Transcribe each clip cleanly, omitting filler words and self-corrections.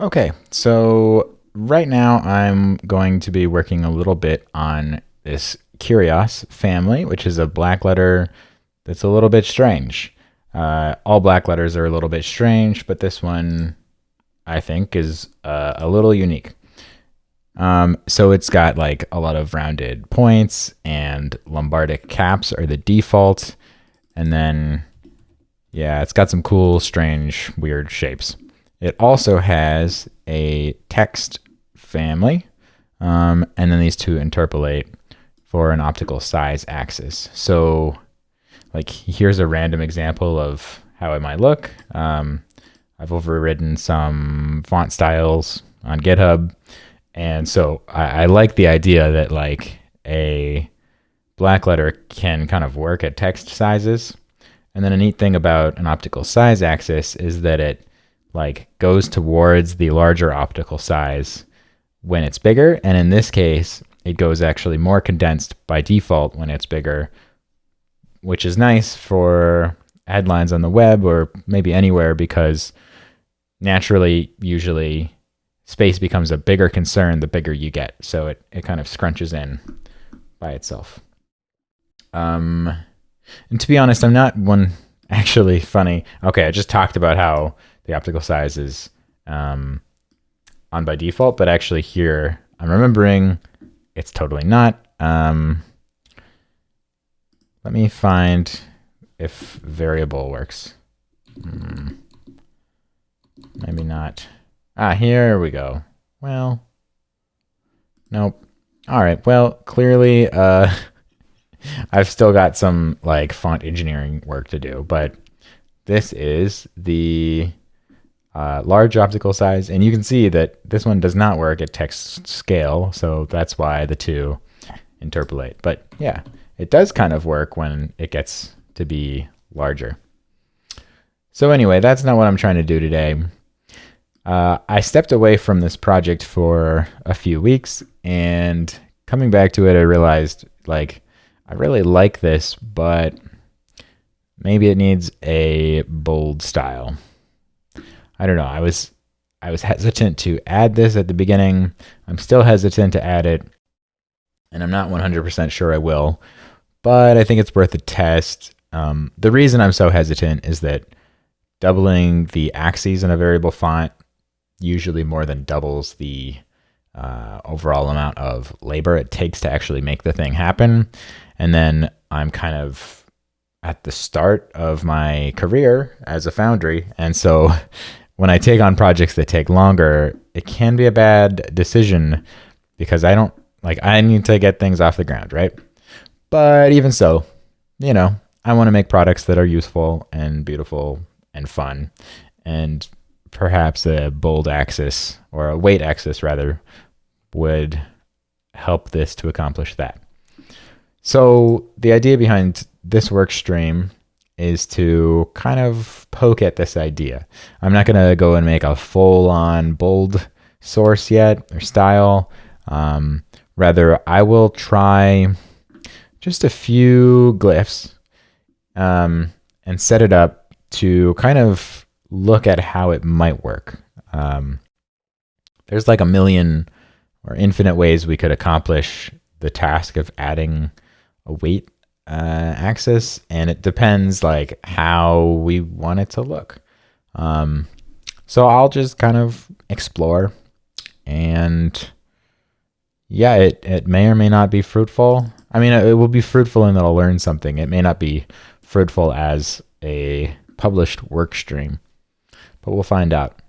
Okay, so right now I'm going to be working a little bit on this Kyrios family, which is a black letter that's a little bit strange. All black letters are a little bit strange, but this one I think is a little unique. So it's got like a lot of rounded points, and lombardic caps are the default. And then, yeah, it's got some cool, strange, weird shapes. It also has a text family, and then these two interpolate for an optical size axis. So, like, here's a random example of how it might look. I've overridden some font styles on GitHub, and so I like the idea that like a black letter can kind of work at text sizes. And then a neat thing about an optical size axis is that it like goes towards the larger optical size when it's bigger. And in this case, it goes actually more condensed by default when it's bigger, which is nice for headlines on the web or maybe anywhere, because naturally, usually space becomes a bigger concern the bigger you get. So it kind of scrunches in by itself. And to be honest, I'm not one actually funny. Okay, I just talked about how the optical size is on by default, but actually here I'm remembering it's totally not. Let me find if variable works. Maybe not. Here we go. Well, nope. All right, well, clearly I've still got some like font engineering work to do, but this is the large optical size, and you can see that this one does not work at text scale, so that's why the two interpolate. But yeah, it does kind of work when it gets to be larger. So anyway, that's not what I'm trying to do today. I stepped away from this project for a few weeks, and coming back to it, I realized like I really like this, but maybe it needs a bold style. I don't know. I was hesitant to add this at the beginning. I'm still hesitant to add it, and I'm not 100% sure I will, but I think it's worth a test. The reason I'm so hesitant is that doubling the axes in a variable font usually more than doubles the overall amount of labor it takes to actually make the thing happen. And then I'm kind of at the start of my career as a foundry. And so when I take on projects that take longer, it can be a bad decision because I need to get things off the ground, right? But even so, I want to make products that are useful and beautiful and fun. And perhaps a bold axis, or a weight axis rather, would help this to accomplish that. So the idea behind this work stream is to kind of poke at this idea. I'm not going to go and make a full-on bold source yet, or style. Rather, I will try just a few glyphs and set it up to kind of look at how it might work. There's like a million or infinite ways we could accomplish the task of adding a weight axis, and it depends like how we want it to look. So I'll just kind of explore, and yeah, it may or may not be fruitful. I mean, it will be fruitful in that I'll learn something. It may not be fruitful as a published work stream, but we'll find out.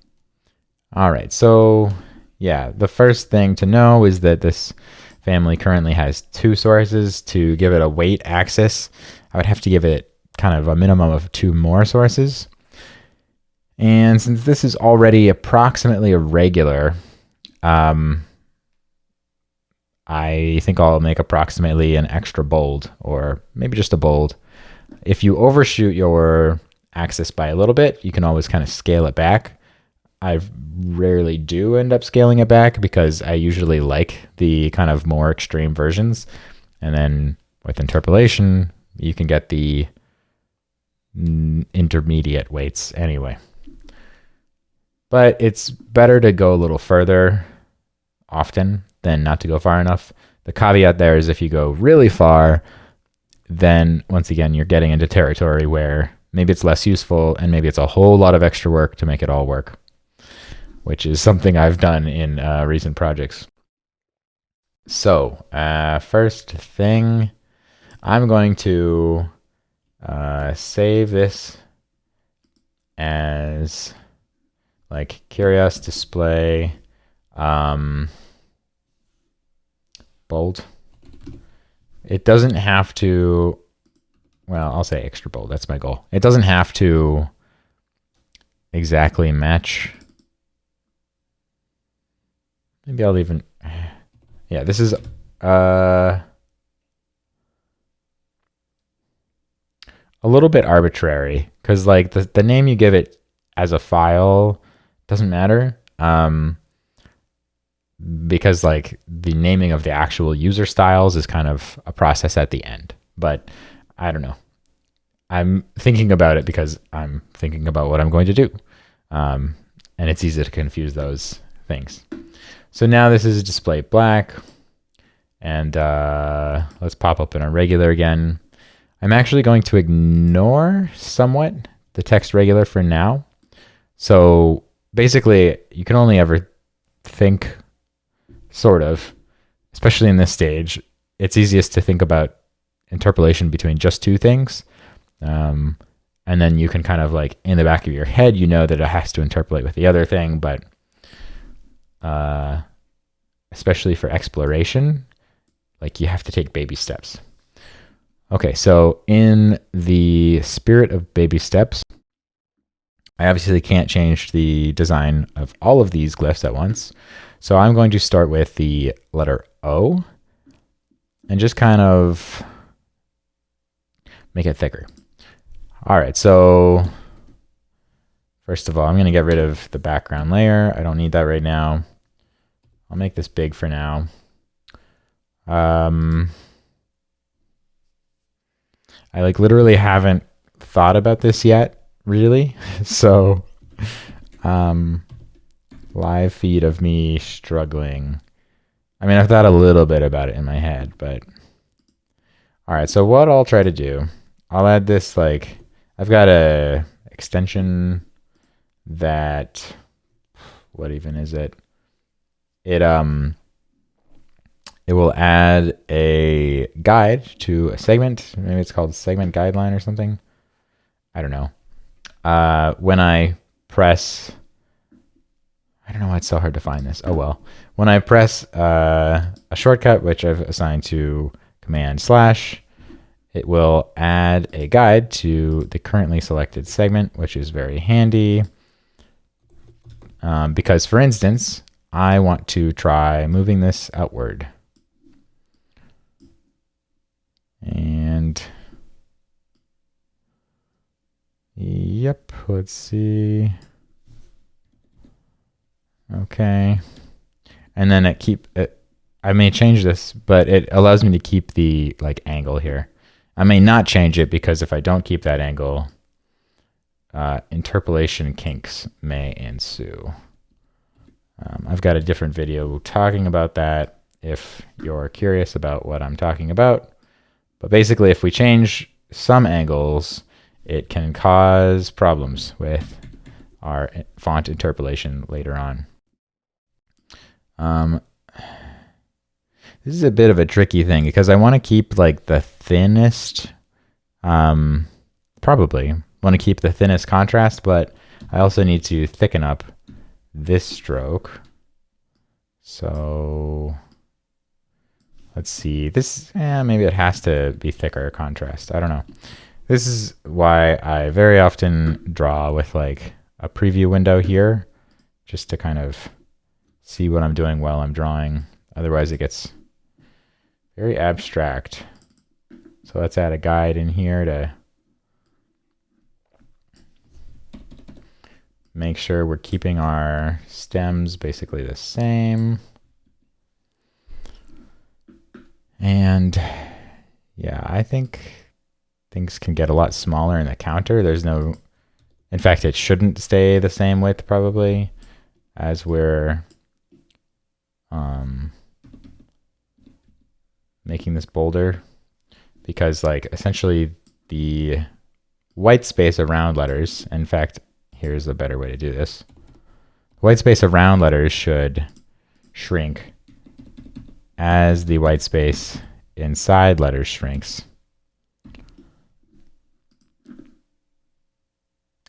All right, so yeah, the first thing to know is that this family currently has two sources. To give it a weight axis, I would have to give it kind of a minimum of two more sources. And since this is already approximately irregular, I think I'll make approximately an extra bold, or maybe just a bold. If you overshoot your axis by a little bit, you can always kind of scale it back. I rarely do end up scaling it back because I usually like the kind of more extreme versions. And then with interpolation, you can get the intermediate weights anyway. But it's better to go a little further often than not to go far enough. The caveat there is if you go really far, then once again, you're getting into territory where maybe it's less useful and maybe it's a whole lot of extra work to make it all work, which is something I've done in recent projects. So first thing, I'm going to save this as like Kyrios display bold. It doesn't have to, well, I'll say extra bold. That's my goal. It doesn't have to exactly match. Maybe I'll even, yeah, this is a little bit arbitrary because like the name you give it as a file doesn't matter. Because like the naming of the actual user styles is kind of a process at the end. But I don't know. I'm thinking about it because I'm thinking about what I'm going to do. And it's easy to confuse those things. So now this is display black. And let's pop up in our regular again. I'm actually going to ignore somewhat the text regular for now. So basically, you can only ever think sort of, especially in this stage, it's easiest to think about interpolation between just two things. And then you can kind of like in the back of your head, you know that it has to interpolate with the other thing, but especially for exploration, like you have to take baby steps. Okay, so in the spirit of baby steps, I obviously can't change the design of all of these glyphs at once. So I'm going to start with the letter O and just kind of make it thicker. All right, so first of all, I'm going to get rid of the background layer. I don't need that right now. I'll make this big for now. I like literally haven't thought about this yet, really. So live feed of me struggling. I mean, I've thought a little bit about it in my head, but all right. So what I'll try to do, I'll add this, like, I've got a extension that, what even is it? It will add a guide to a segment. Maybe it's called segment guideline or something. I don't know. When I press, I don't know why it's so hard to find this. Oh, well. When I press a shortcut, which I've assigned to Command/, it will add a guide to the currently selected segment, which is very handy. Because, for instance, I want to try moving this outward. And yep, let's see. Okay. And then I may change this, but it allows me to keep the like angle here. I may not change it because if I don't keep that angle, interpolation kinks may ensue. I've got a different video talking about that if you're curious about what I'm talking about. But basically, if we change some angles, it can cause problems with our font interpolation later on. This is a bit of a tricky thing because I want to keep like the thinnest, probably want to keep the thinnest contrast, but I also need to thicken up this stroke. So let's see, this, maybe it has to be thicker contrast. I don't know. This is why I very often draw with like a preview window here, just to kind of see what I'm doing while I'm drawing. Otherwise it gets very abstract. So let's add a guide in here to make sure we're keeping our stems basically the same. And yeah, I think things can get a lot smaller in the counter. There's no, in fact, it shouldn't stay the same width probably. as we're making this bolder, because like essentially the white space around letters, in fact, here's a better way to do this. White space around letters should shrink as the white space inside letters shrinks.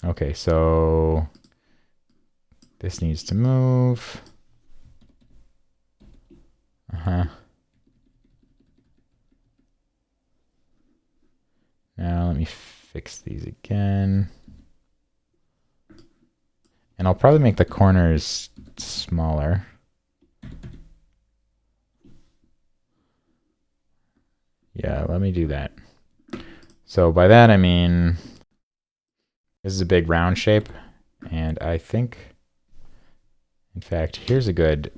Okay, so this needs to move. Now let me fix these again. And I'll probably make the corners smaller. Yeah, let me do that. So by that I mean this is a big round shape, and I think, in fact, here's a good,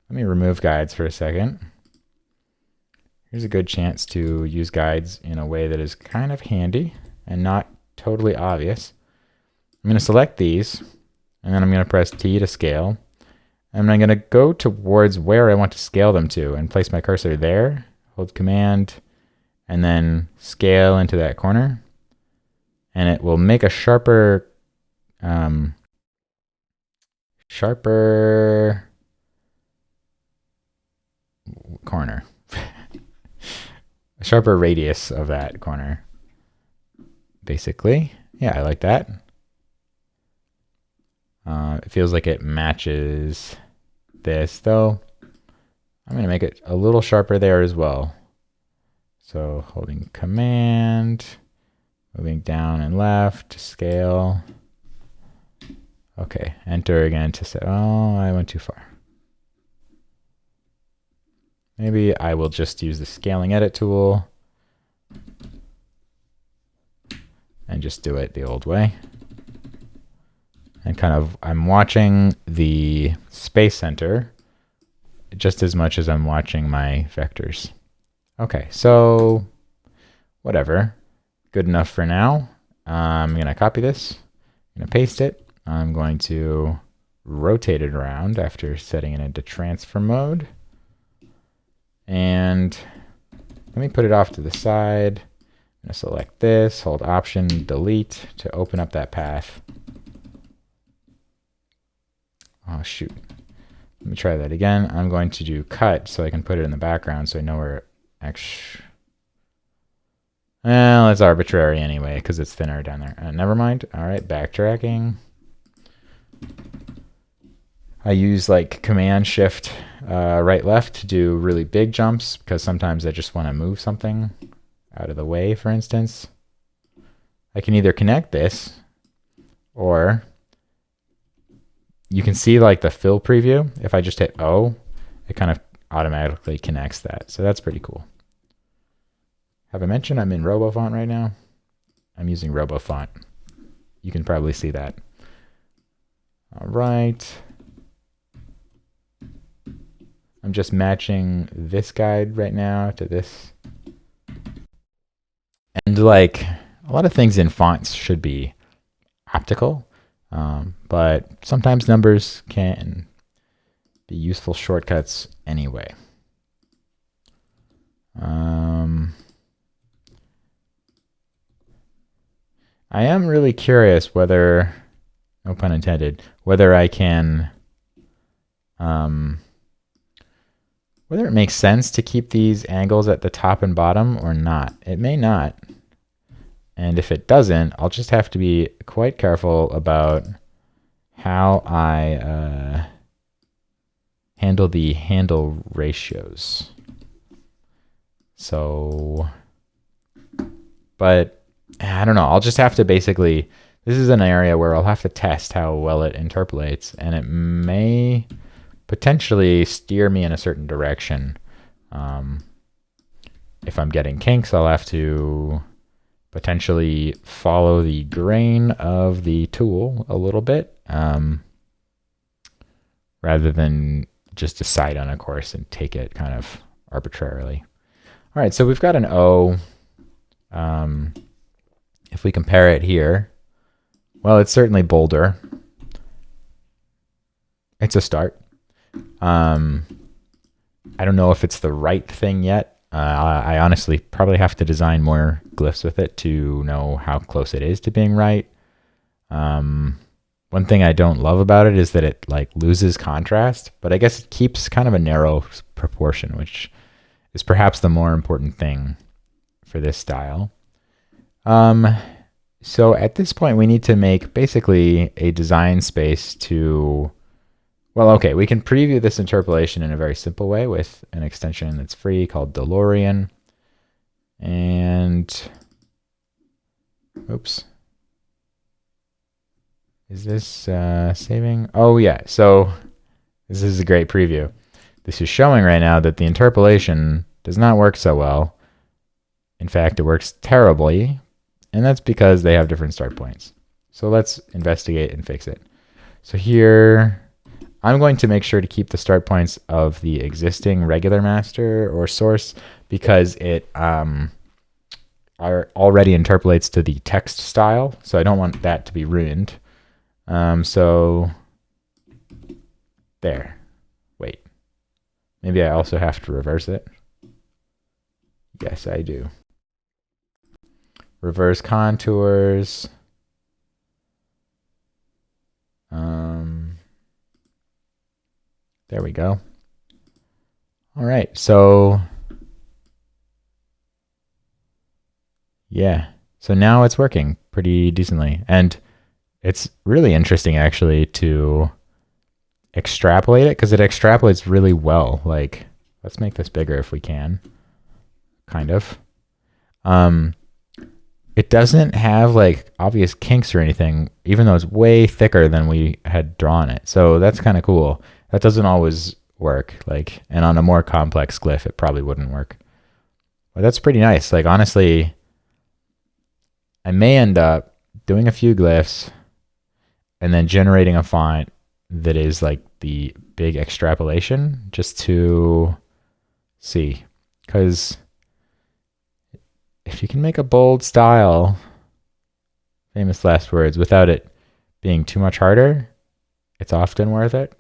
let me remove guides for a second. Here's a good chance to use guides in a way that is kind of handy and not totally obvious. I'm going to select these, and then I'm going to press T to scale. And I'm going to go towards where I want to scale them to and place my cursor there, hold Command, and then scale into that corner. And it will make a sharper corner. A sharper radius of that corner, basically. Yeah, I like that. It feels like it matches this, though. I'm going to make it a little sharper there as well. So holding Command, moving down and left to scale. Okay, enter again to say, oh, I went too far. Maybe I will just use the scaling edit tool and just do it the old way. And kind of, I'm watching the space center just as much as I'm watching my vectors. Okay, so whatever. Good enough for now. I'm going to copy this. I'm going to paste it. I'm going to rotate it around after setting it into transfer mode. And let me put it off to the side. I'm going to select this, hold Option, Delete to open up that path. Oh, shoot. Let me try that again. I'm going to do cut so I can put it in the background so I know where actually. Well, it's arbitrary anyway because it's thinner down there. Never mind. All right, backtracking. I use like Command Shift right left to do really big jumps because sometimes I just want to move something out of the way, for instance. I can either connect this or you can see like the fill preview. If I just hit O, it kind of automatically connects that. So that's pretty cool. Have I mentioned I'm in RoboFont right now? I'm using RoboFont. You can probably see that. All right. I'm just matching this guide right now to this. And like a lot of things in fonts should be optical, but sometimes numbers can be useful shortcuts anyway. I am really curious whether, no pun intended, whether I can, whether it makes sense to keep these angles at the top and bottom or not. It may not. And if it doesn't, I'll just have to be quite careful about how I handle the handle ratios. So, but I don't know. I'll just have to basically, this is an area where I'll have to test how well it interpolates, and it may potentially steer me in a certain direction. If I'm getting kinks, I'll have to potentially follow the grain of the tool a little bit, rather than just decide on a course and take it kind of arbitrarily. All right, so we've got an O. If we compare it here, well, it's certainly bolder. But sometimes numbers can be useful shortcuts anyway. All right, so we've got an O. If we compare it here, well, it's certainly bolder. But sometimes numbers can be useful shortcuts anyway. All right, so we've got an O. If we compare it here, well, it's certainly bolder. it's a start. I don't know if it's the right thing yet. I honestly probably have to design more glyphs with it to know how close it is to being right. One thing I don't love about it is that it like loses contrast, but I guess it keeps kind of a narrow proportion, which is perhaps the more important thing for this style. So at this point, we need to make basically a design space to, well, okay, we can preview this interpolation in a very simple way with an extension that's free called DeLorean. And, oops. Is this saving? Oh, yeah. So this is a great preview. This is showing right now that the interpolation does not work so well. In fact, it works terribly, and that's because they have different start points. So let's investigate and fix it. So here, I'm going to make sure to keep the start points of the existing regular master or source because it already interpolates to the text style, so I don't want that to be ruined. So there. Wait. Maybe I also have to reverse it. Yes, I do. Reverse contours. There we go. All right, so yeah. So now it's working pretty decently. And it's really interesting actually to extrapolate it because it extrapolates really well. Like, let's make this bigger if we can. Kind of. It doesn't have like obvious kinks or anything, even though it's way thicker than we had drawn it. So that's kind of cool. That doesn't always work. Like, and on a more complex glyph, it probably wouldn't work. But that's pretty nice. Like, honestly, I may end up doing a few glyphs and then generating a font that is like the big extrapolation just to see. Because if you can make a bold style, famous last words, without it being too much harder, it's often worth it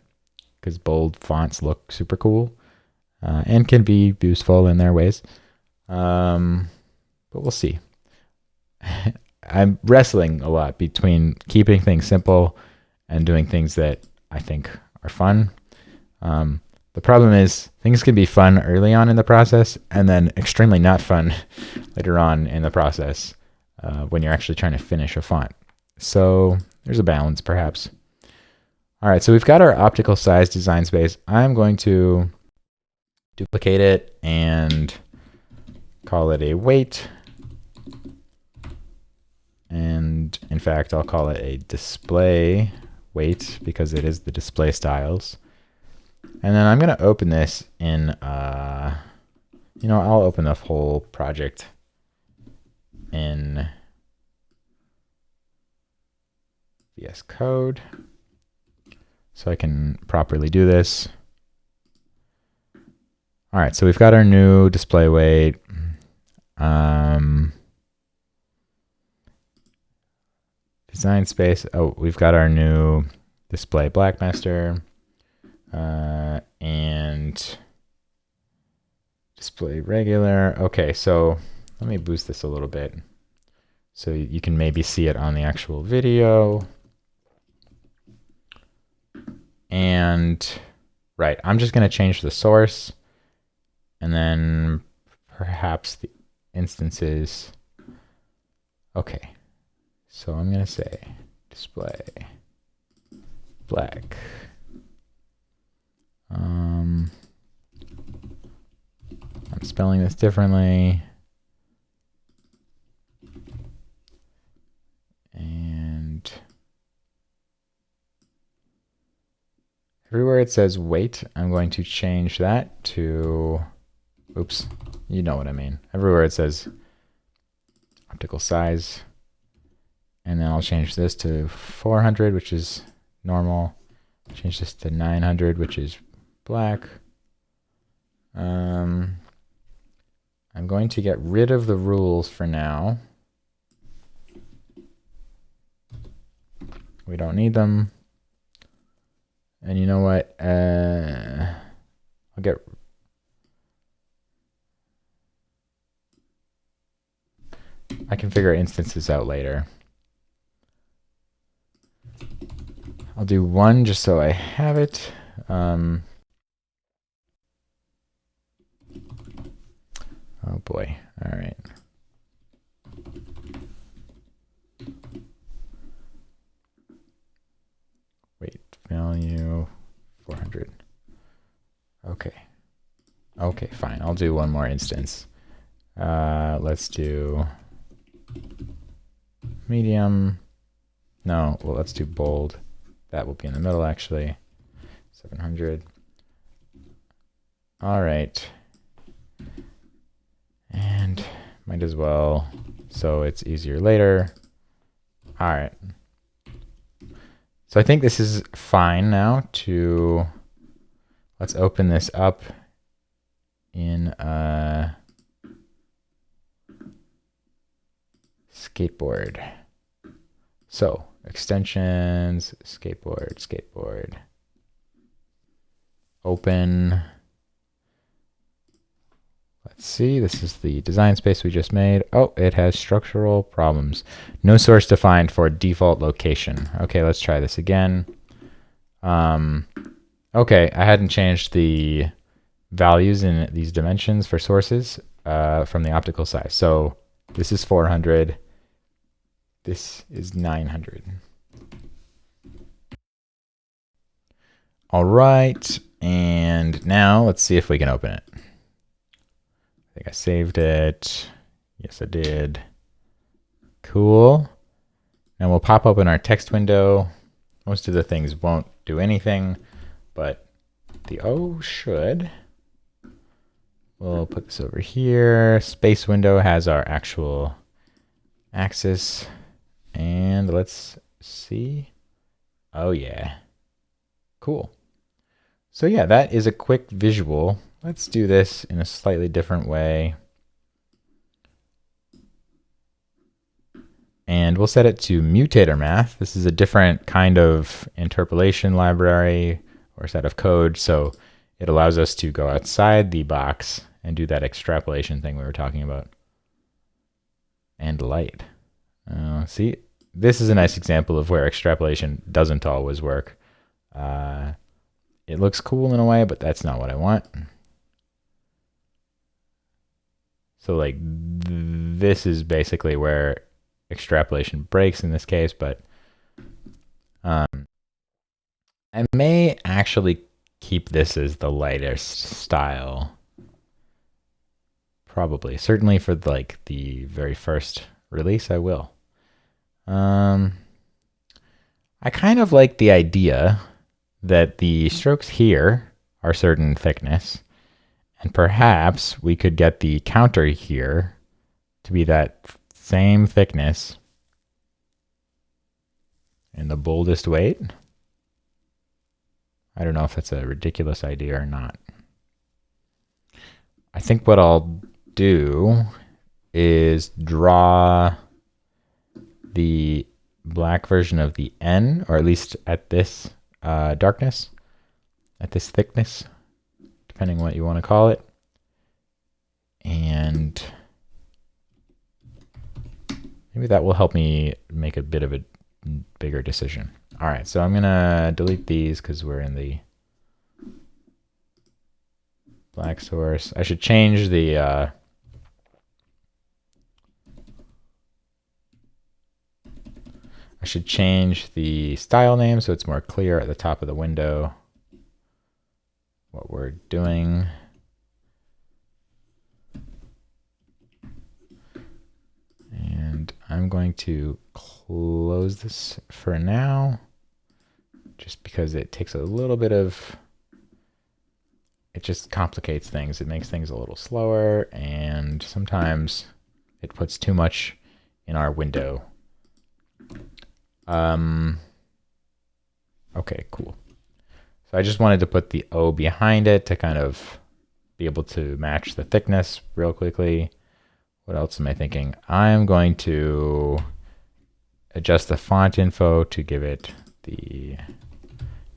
because bold fonts look super cool and can be useful in their ways. But we'll see. I'm wrestling a lot between keeping things simple and doing things that I think are fun. The problem is things can be fun early on in the process and then extremely not fun later on in the process when you're actually trying to finish a font. So there's a balance perhaps. All right, so we've got our optical size design space. I'm going to duplicate it and call it a weight. And in fact, I'll call it a display weight because it is the display styles. And then I'm going to open this in, I'll open the whole project in VS Code so I can properly do this. All right, so we've got our new display weight. Design space. Oh, we've got our new display black master. And display regular. Okay, so let me boost this a little bit so you can maybe see it on the actual video. And right, I'm just going to change the source and then perhaps the instances. Okay, so I'm going to say display black. I'm spelling this differently. And everywhere it says weight, I'm going to change that to, oops, you know what I mean. Everywhere it says optical size. And then I'll change this to 400, which is normal. Change this to 900, which is black. I'm going to get rid of the rules for now. We don't need them. And you know what? I can figure instances out later. I'll do one just so I have it. Oh boy. All right. Wait, value 400. Okay. Okay, fine. I'll do one more instance. Let's do medium. No, well, let's do bold. That will be in the middle, actually. 700. All right. And might as well, so it's easier later. All right. So I think this is fine now to, let's open this up in skateboard. So extensions, skateboard, open. Let's see, this is the design space we just made. Oh, it has structural problems. No source defined for default location. Okay, let's try this again. Okay, I hadn't changed the values in these dimensions for sources from the optical size. So this is 400. This is 900. All right, and now let's see if we can open it. I think I saved it. Yes, I did. Cool. And we'll pop open our text window. Most of the things won't do anything, but the O should. We'll put this over here. Space window has our actual axis. And let's see. Oh, yeah. Cool. So yeah, that is a quick visual. Let's do this in a slightly different way. And we'll set it to mutator math. This is a different kind of interpolation library or set of code. So it allows us to go outside the box and do that extrapolation thing we were talking about. And light. See, this is a nice example of where extrapolation doesn't always work. It looks cool in a way, but that's not what I want. So like this is basically where extrapolation breaks in this case, but I may actually keep this as the lightest style. Probably. Certainly for like the very first release, I will. I kind of like the idea that the strokes here are certain thickness, and perhaps we could get the counter here to be that same thickness in the boldest weight. I don't know if that's a ridiculous idea or not. I think what I'll do is draw the black version of the N, or at least at this darkness, at this thickness, depending what you want to call it. And maybe that will help me make a bit of a bigger decision. All right, so I'm going to delete these because we're in the black source. I should change the style name so it's more clear at the top of the window what we're doing. And I'm going to close this for now, just because it takes a little bit of, it just complicates things. It makes things a little slower, and sometimes it puts too much in our window. Okay, cool. So I just wanted to put the O behind it to kind of be able to match the thickness real quickly. What else am I thinking? I'm going to adjust the font info to give it the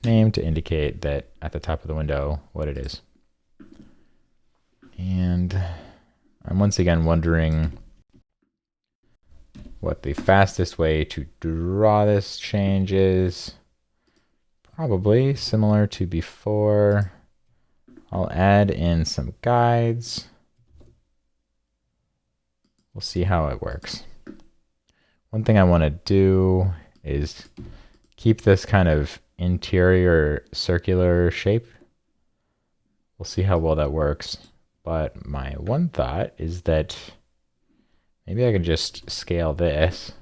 name to indicate that at the top of the window what it is. And I'm once again wondering what the fastest way to draw this change is. Probably similar to before. I'll add in some guides. We'll see how it works. One thing I want to do is keep this kind of interior circular shape. We'll see how well that works. But my one thought is that maybe I can just scale this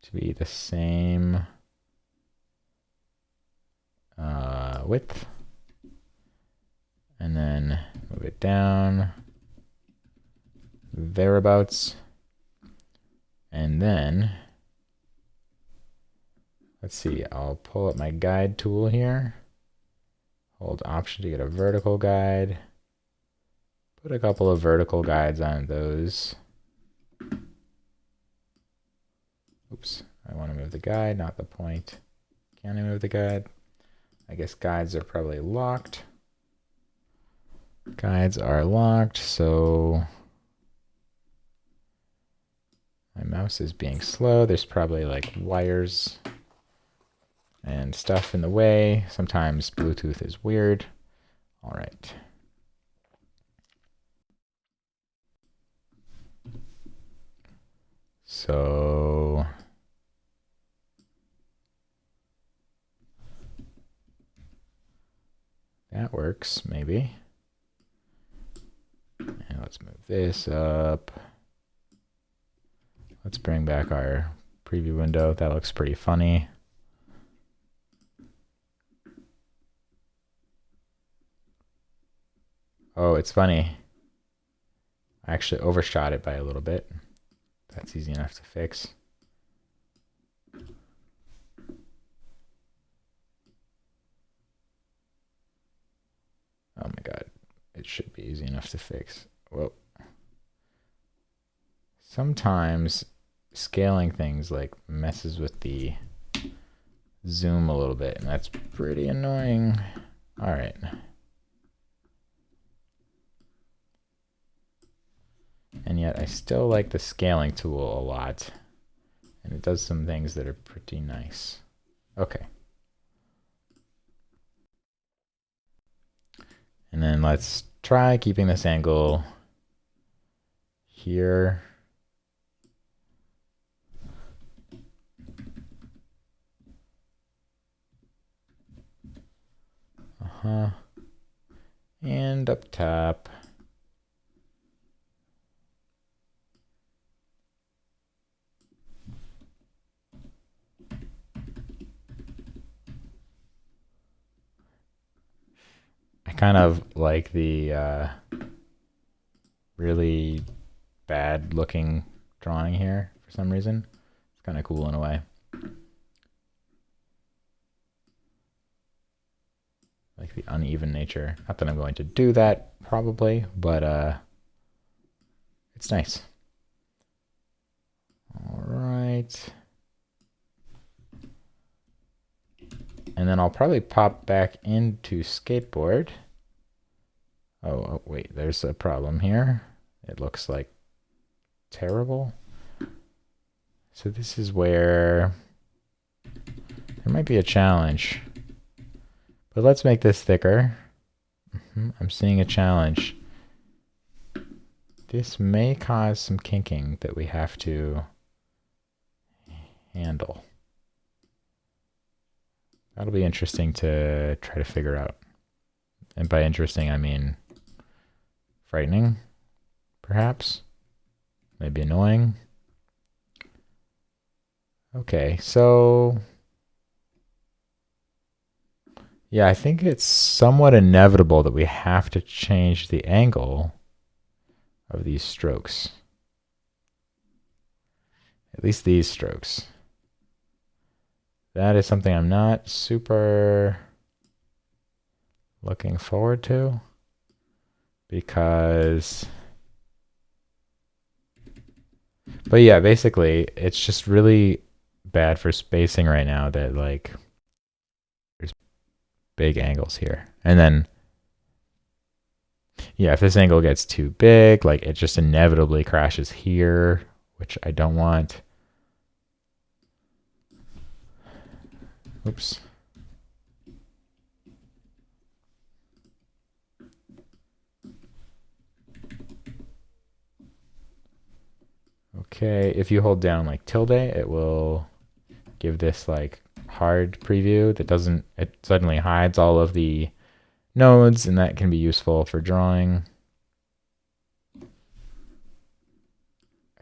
to be the same width. And then move it down thereabouts. And then, let's see, I'll pull up my guide tool here. Hold Option to get a vertical guide. Put a couple of vertical guides on those. Oops, I want to move the guide, not the point. Can I move the guide? I guess guides are probably locked. Guides are locked, so my mouse is being slow. There's probably like wires and stuff in the way. Sometimes Bluetooth is weird. All right. So that works, maybe. And let's move this up. Let's bring back our preview window. That looks pretty funny. Oh, it's funny. I actually overshot it by a little bit. That's easy enough to fix. Oh my God, it should be easy enough to fix. Whoa. Sometimes scaling things like messes with the zoom a little bit, and that's pretty annoying. All right. And yet I still like the scaling tool a lot, and it does some things that are pretty nice. Okay. And then let's try keeping this angle here. And up top. I kind of like the really bad looking drawing here for some reason. It's kind of cool in a way. Like the uneven nature. Not that I'm going to do that probably, but it's nice. All right. And then I'll probably pop back into Skateboard. Oh, wait, there's a problem here. It looks like terrible. So this is where there might be a challenge. But let's make this thicker. I'm seeing a challenge. This may cause some kinking that we have to handle. That'll be interesting to try to figure out. And by interesting, I mean frightening, perhaps. Maybe annoying. Okay, so yeah, I think it's somewhat inevitable that we have to change the angle of these strokes. At least these strokes. That is something I'm not super looking forward to, because, but yeah, basically it's just really bad for spacing right now that like there's big angles here. And then, yeah, if this angle gets too big, like it just inevitably crashes here, which I don't want. Oops. Okay, if you hold down like tilde, it will give this like hard preview that doesn't, it suddenly hides all of the nodes, and that can be useful for drawing.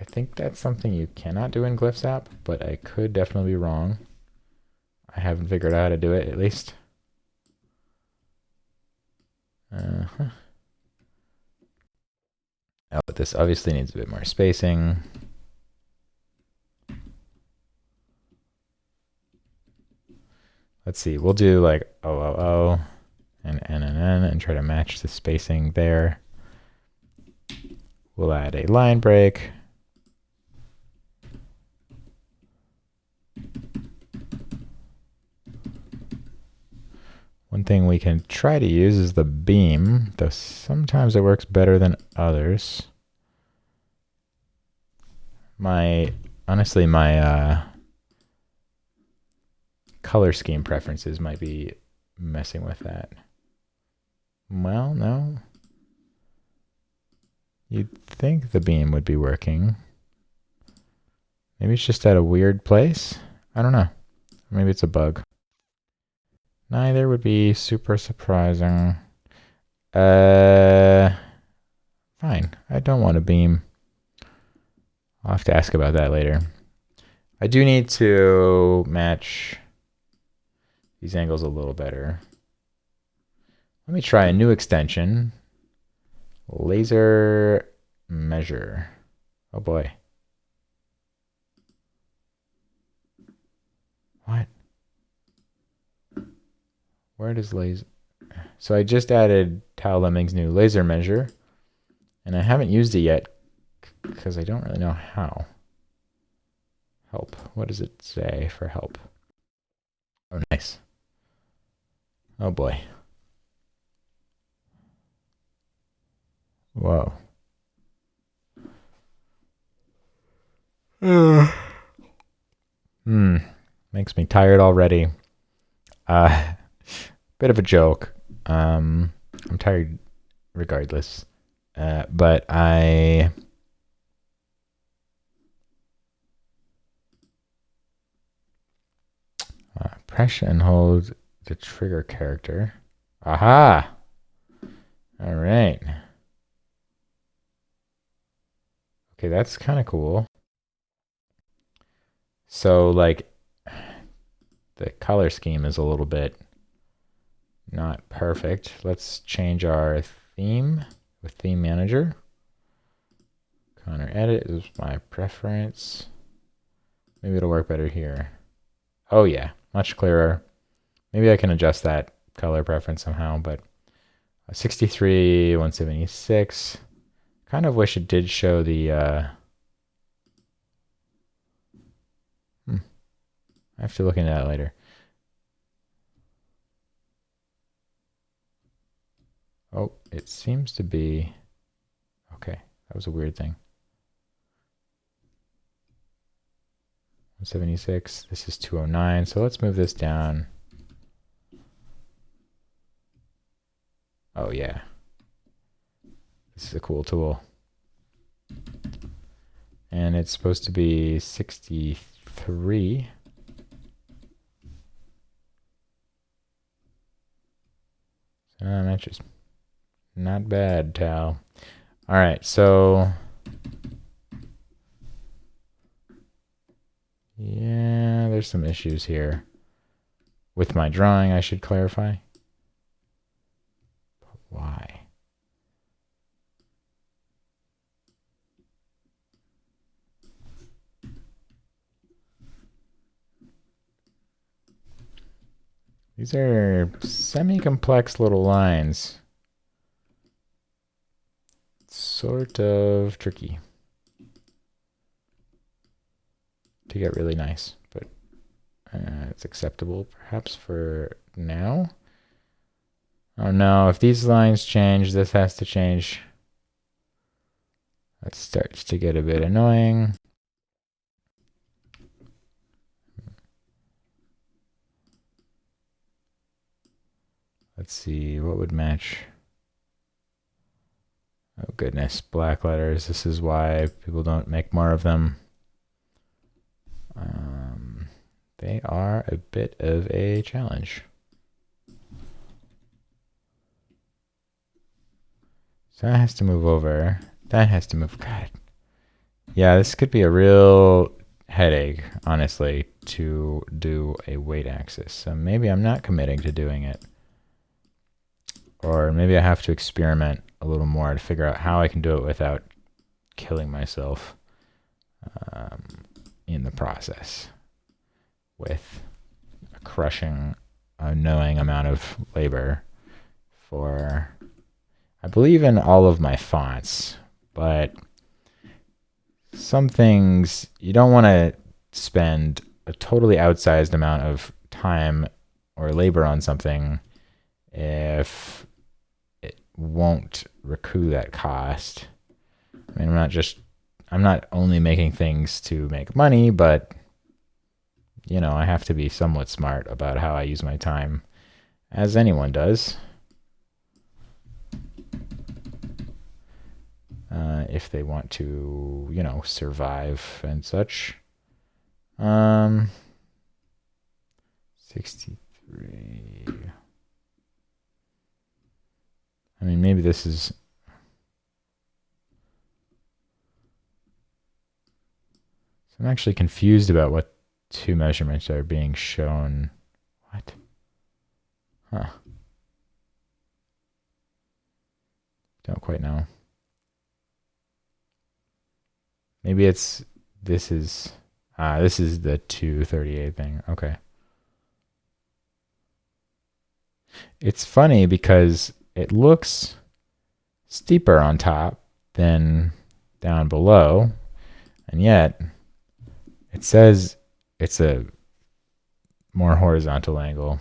I think that's something you cannot do in Glyphs app, but I could definitely be wrong. I haven't figured out how to do it, at least. Oh, but this obviously needs a bit more spacing. Let's see, we'll do like O and N and try to match the spacing there. We'll add a line break. One thing we can try to use is the beam, though sometimes it works better than others. Honestly, my color scheme preferences might be messing with that. Well, no. You'd think the beam would be working. Maybe it's just at a weird place? I don't know. Maybe it's a bug. Neither would be super surprising. Fine. I don't want a beam. I'll have to ask about that later. I do need to match these angles a little better. Let me try a new extension. Laser measure. Oh boy. What? Where does laser? So I just added Tao Lemming's new laser measure, and I haven't used it yet because I don't really know how. Help. What does it say for help? Oh, nice. Oh boy. Whoa. Makes me tired already. Bit of a joke. I'm tired regardless. But I press and hold the trigger character. Aha! All right. Okay, that's kind of cool. So like the color scheme is a little bit not perfect. Let's change our theme with theme manager. Counter edit is my preference. Maybe it'll work better here. Oh yeah, much clearer. Maybe I can adjust that color preference somehow, but 63, 176. Kind of wish it did show the I have to look into that later. Oh, it seems to be okay. That was a weird thing. 176. This is 209. So let's move this down. Oh yeah. This is a cool tool. And it's supposed to be 63. So that's just not bad, Tal. All right, so yeah, there's some issues here with my drawing, I should clarify. But why? These are semi-complex little lines. Sort of tricky to get really nice, but It's acceptable perhaps for now. Oh no, if these lines change, this has to change. That starts to get a bit annoying. Let's see, what would match? Oh goodness, black letters. This is why people don't make more of them. They are a bit of a challenge. So that has to move over. That has to move. God. Yeah, this could be a real headache, honestly, to do a weight axis. So maybe I'm not committing to doing it. Or maybe I have to experiment a little more to figure out how I can do it without killing myself in the process with a crushing, annoying amount of labor for... I believe in all of my fonts, but some things you don't want to spend a totally outsized amount of time or labor on something if it won't recoup that cost. I mean, I'm not only making things to make money, but you know, I have to be somewhat smart about how I use my time, as anyone does. If they want to, you know, survive and such. 63. I mean, maybe this is... So I'm actually confused about what two measurements are being shown. What? Huh. Don't quite know. Maybe it's... This is the 238 thing. Okay. It's funny because it looks steeper on top than down below, and yet it says it's a more horizontal angle.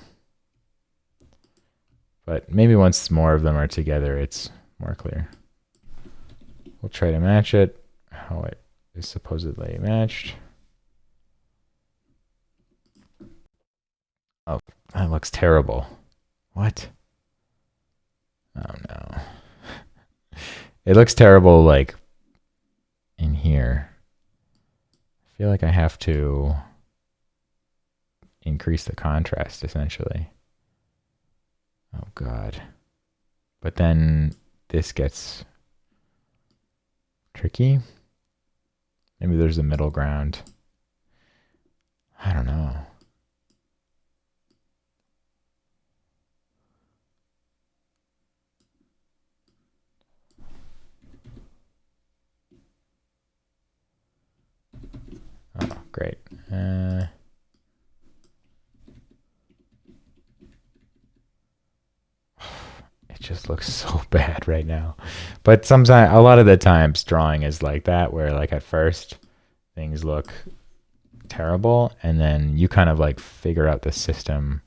But maybe once more of them are together, it's more clear. We'll try to match it how it is supposedly matched. Oh, that looks terrible. What? Oh no. It looks terrible like in here. I feel like I have to increase the contrast essentially. Oh god. But then this gets tricky. Maybe there's a middle ground. I don't know. Oh, great. It just looks so bad right now. But sometimes, a lot of the times, drawing is like that, where like at first things look terrible, and then you kind of like figure out the system.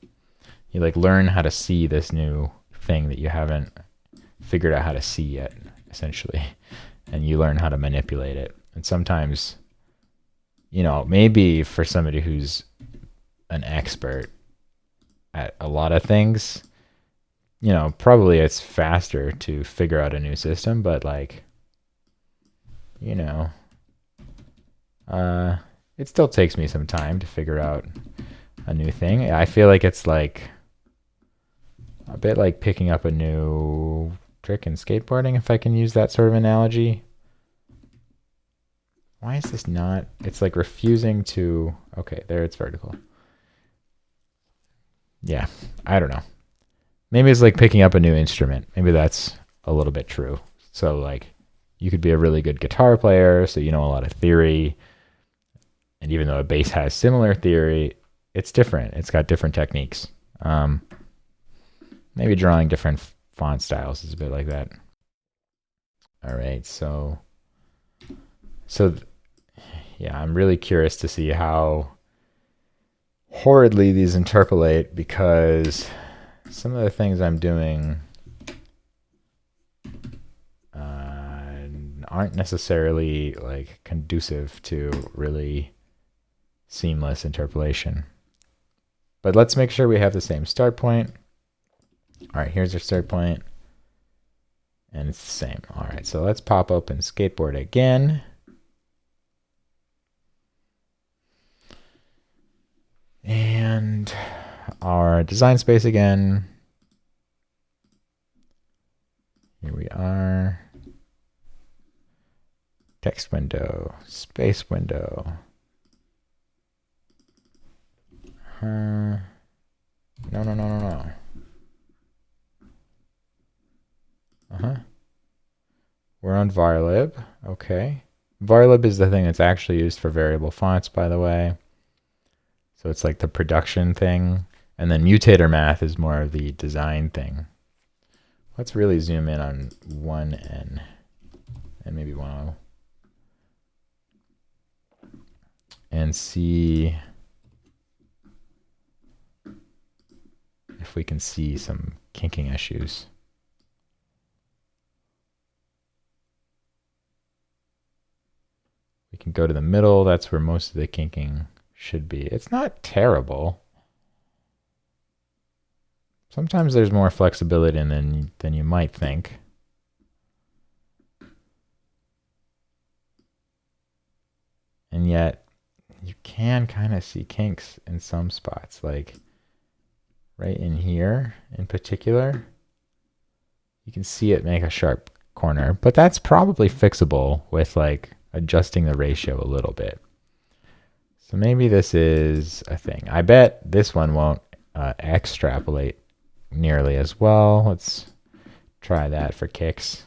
You like learn how to see this new thing that you haven't figured out how to see yet, essentially, and you learn how to manipulate it. And sometimes, you know, maybe for somebody who's an expert at a lot of things, you know, probably it's faster to figure out a new system, but like, you know, it still takes me some time to figure out a new thing. I feel like it's like a bit like picking up a new trick in skateboarding, if I can use that sort of analogy. Why is this not? It's like refusing to... Okay, there it's vertical. Yeah, I don't know. Maybe it's like picking up a new instrument. Maybe that's a little bit true. So like you could be a really good guitar player, so you know a lot of theory. And even though a bass has similar theory, it's different. It's got different techniques. Maybe drawing different font styles is a bit like that. All right, so yeah, I'm really curious to see how horridly these interpolate because some of the things I'm doing aren't necessarily like conducive to really seamless interpolation. But let's make sure we have the same start point. All right, here's our start point. And it's the same. All right, so let's pop open Skateboard again. And our design space again. Here we are. Text window, space window. No. We're on varlib. Okay. Varlib is the thing that's actually used for variable fonts, by the way. So it's like the production thing. And then mutator math is more of the design thing. Let's really zoom in on 1N and maybe 1O. And see if we can see some kinking issues. We can go to the middle. That's where most of the kinking should be. It's not terrible. Sometimes there's more flexibility than you might think. And yet, you can kind of see kinks in some spots, like right in here in particular. You can see it make a sharp corner, but that's probably fixable with like adjusting the ratio a little bit. So maybe this is a thing. I bet this one won't extrapolate nearly as well. Let's try that for kicks.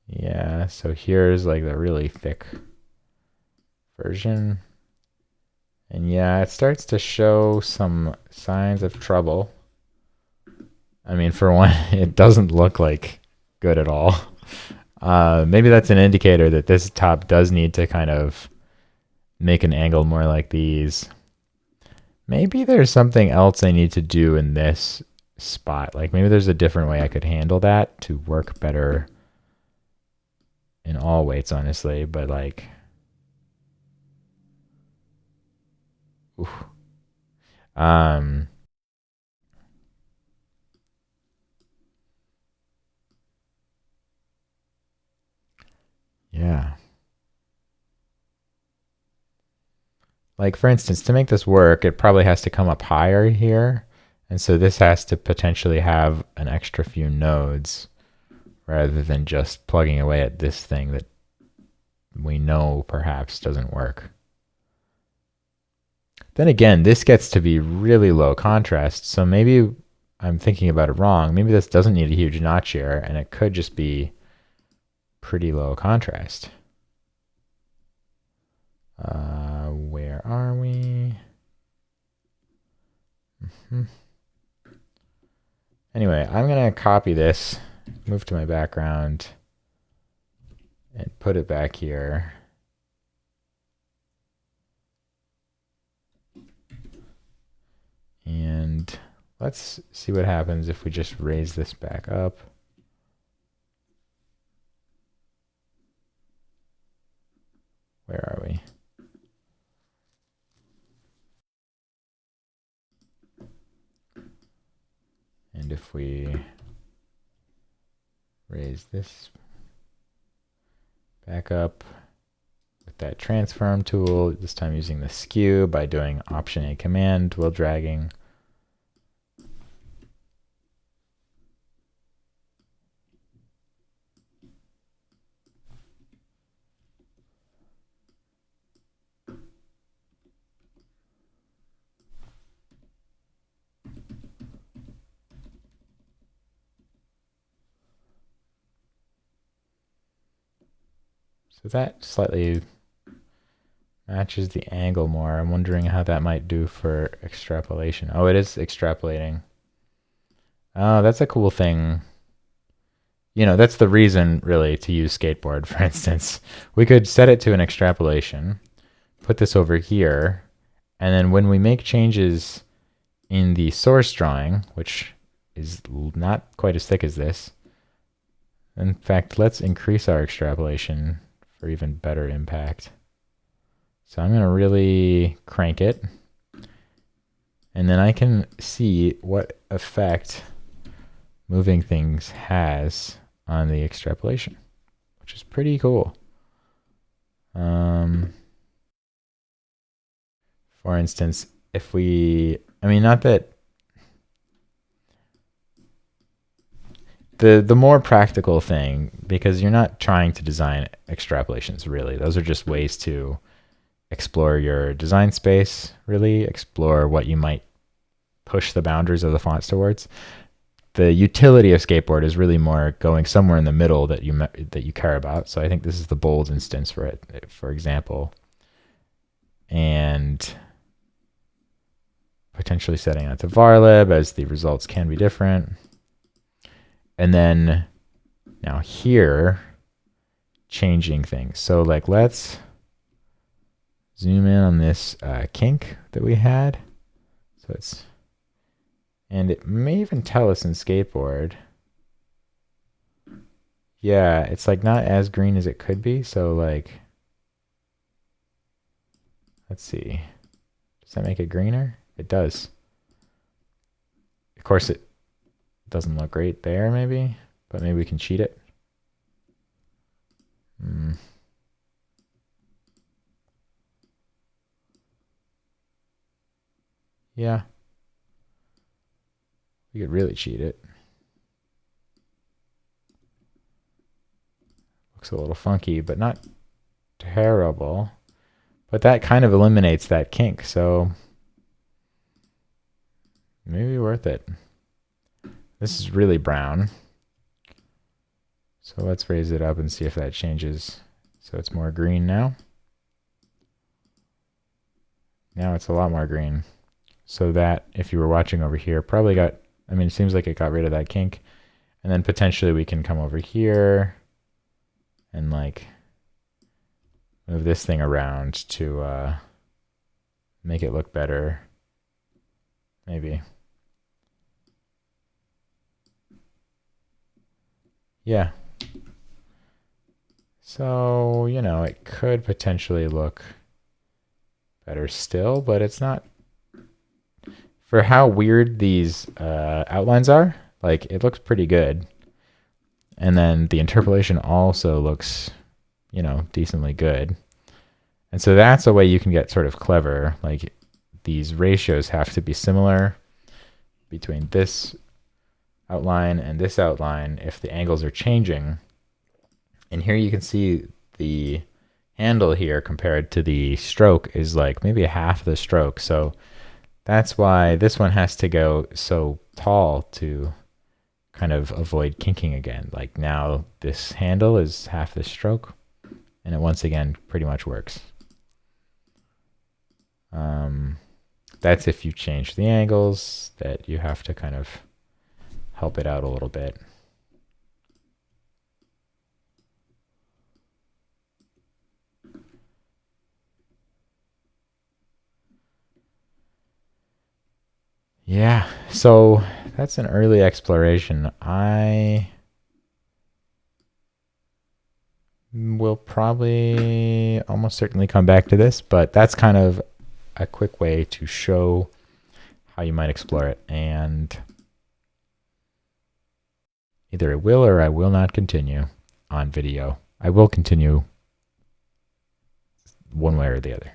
Yeah, so here's like the really thick version. And yeah, it starts to show some signs of trouble. I mean, for one, it doesn't look like good at all. Maybe that's an indicator that this top does need to kind of make an angle more like these. Maybe there's something else I need to do in this spot. Like maybe there's a different way I could handle that to work better in all weights, honestly. But like, oof. Yeah. Like for instance, to make this work, it probably has to come up higher here. And so this has to potentially have an extra few nodes rather than just plugging away at this thing that we know perhaps doesn't work. Then again, this gets to be really low contrast. So maybe I'm thinking about it wrong. Maybe this doesn't need a huge notch here, and it could just be pretty low contrast. Where are we? Anyway, I'm going to copy this, move to my background, and put it back here. And let's see what happens if we just raise this back up. Where are we? And if we raise this back up with that transform tool, this time using the skew by doing Option A command while dragging. So that slightly matches the angle more. I'm wondering how that might do for extrapolation. Oh, it is extrapolating. Oh, that's a cool thing. that's the reason really to use skateboard, for instance. We could set it to an extrapolation, put this over here, and then when we make changes in the source drawing, which is not quite as thick as this, in fact, let's increase our extrapolation for even better impact. So I'm going to really crank it. And then I can see what effect moving things has on the extrapolation, which is pretty cool. For instance, if we, not that the more practical thing, because you're not trying to design extrapolations really. Those are just ways to explore your design space, really explore what you might push the boundaries of the fonts towards. The utility of skateboard is really more going somewhere in the middle that you care about. So I think this is the bold instance for it, for example, and potentially setting it to varlib, as the results can be different. And then now here, changing things. So like let's zoom in on this kink that we had. So it's, and it may even tell us in skateboard. Yeah, it's like not as green as it could be. So like, let's see. Does that make it greener? It does. Of course, it doesn't look great there, maybe, but maybe we can cheat it. Yeah. We could really cheat it. Looks a little funky, but not terrible. But that kind of eliminates that kink, so maybe worth it. This is really brown. So let's raise it up and see if that changes. So it's more green now. Now it's a lot more green. So that, if you were watching over here, probably got, it seems like it got rid of that kink. And then potentially we can come over here and like move this thing around to make it look better. Maybe. Yeah. So, it could potentially look better still, but it's not. For how weird these outlines are, like it looks pretty good. And then the interpolation also looks, decently good. And so that's a way you can get sort of clever. Like these ratios have to be similar between this outline and this outline if the angles are changing. And here you can see the handle here compared to the stroke is like maybe half the stroke. So that's why this one has to go so tall to kind of avoid kinking again. Like now this handle is half the stroke, and it once again pretty much works. That's if you change the angles, that you have to kind of help it out a little bit. Yeah, so that's an early exploration. I will probably almost certainly come back to this, but that's kind of a quick way to show how you might explore it. And either I will or I will not continue on video. I will continue one way or the other.